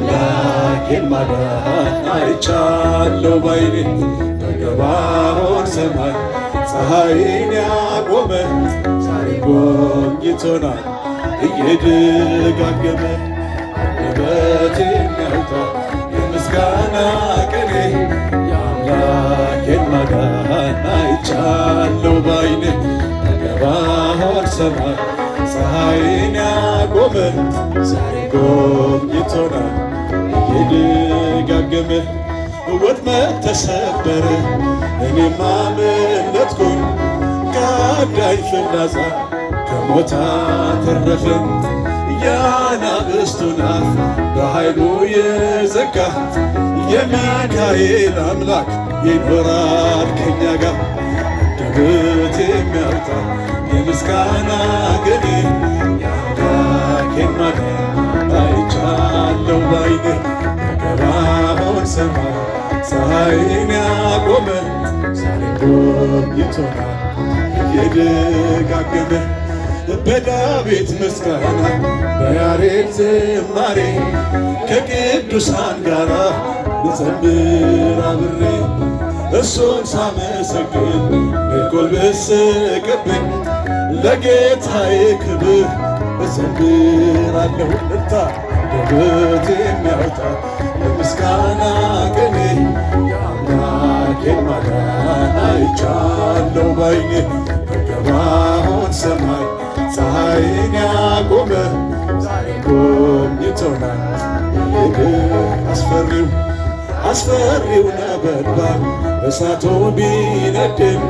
አምላኬን ማዳን አይቻለሁ ባይኔ በገባዖን ሰማይ ፀሐይን ያቆመ ዛሬ ጎብኝቶናል እየደጋገመ አንደበት የሚያወጣ የምስጋና ቅኔ የአምላኬን ማዳን አይቻለሁ ባይኔ በገባዖን ሰማይ ፀሐይን ያቆመ ዛሬ ጎብኝቶናል እየደጋገመ ወጥመድ ተሰበረ እኔም አመለጥኩኝ ከአዳኝ ፍላጻ ከሞት አተረፈን የአናብስቱን አፍ በኃይሉ የዘጋ የሚካኤል አምላክ ይኖራል ከኛ ጋር አንደበት የሚያወጣ የምስጋና ቅኔ የአምላኬን ማዳን አይቻለሁ ባይኔ በገባዖን ሰማይ ፀሐይን ያቆመ ዛሬ ጎብኝቶናል እየደጋገመ በዳዊት ምስጋና በያሬድ ዝማሬ ከቅዱሳን ጋር ልዘምር አብሬ እሱን ሳመሰግን ሜልኮል ብስቅብኝ ለጌታዬ ክብር እዘምራለሁ እልልታ አንደበት የሚያወጣ የምስጋና ቅኔ የአምላኬን ማዳን አይቻለሁ ባይኔ በገባዖን ሰማይ ፀሐይን ያቆመ ዛሬ ጎብኝቶናል አስፈሪው ነበልባል እሳቱ ቢነድም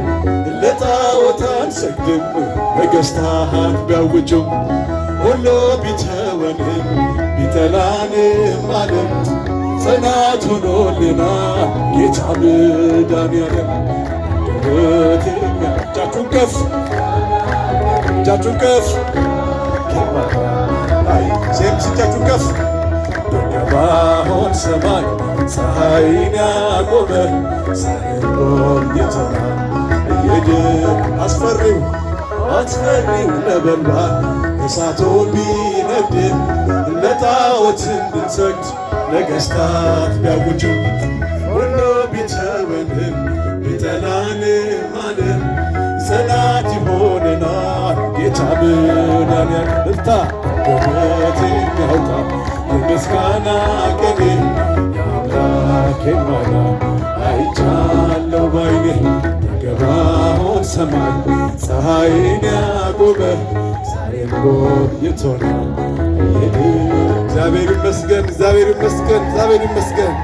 ለጣዖት አንሰግድም ነገሥታት ቢያውጁም ሁሉ ቢተወንም ቢጠላንም ዓለም ጽናት ሆኖልናል ጌታ መድኃኒዓለም አንደበት እጃችሁን ከፍ ሴምስ እጃችሁን ከፍ በገባዖን ሰማይ ፀሐይን ያቆመ ዛሬ ጎብኝቶናል አስፈሪው ነበልባል እሳቱን ቢነድም ለጣዖት እንድንሰግድ ነገሥታት ቢያውጁ ሁሉ ቢተወንም ቢጠላንም ዓለም ጽናት ይሆነናል ጌታ መድኃኒዓለም እልልታ አንደበት የሚያወጣ የምስጋና ቅኔ የአምላኬን ማዳን አይቻለሁ ባይኔ በገባዖን ሰማይ ፀሐይን ያቆመ ዛሬም ጎብኝቶናል እግዚአብሔር ይመስገን።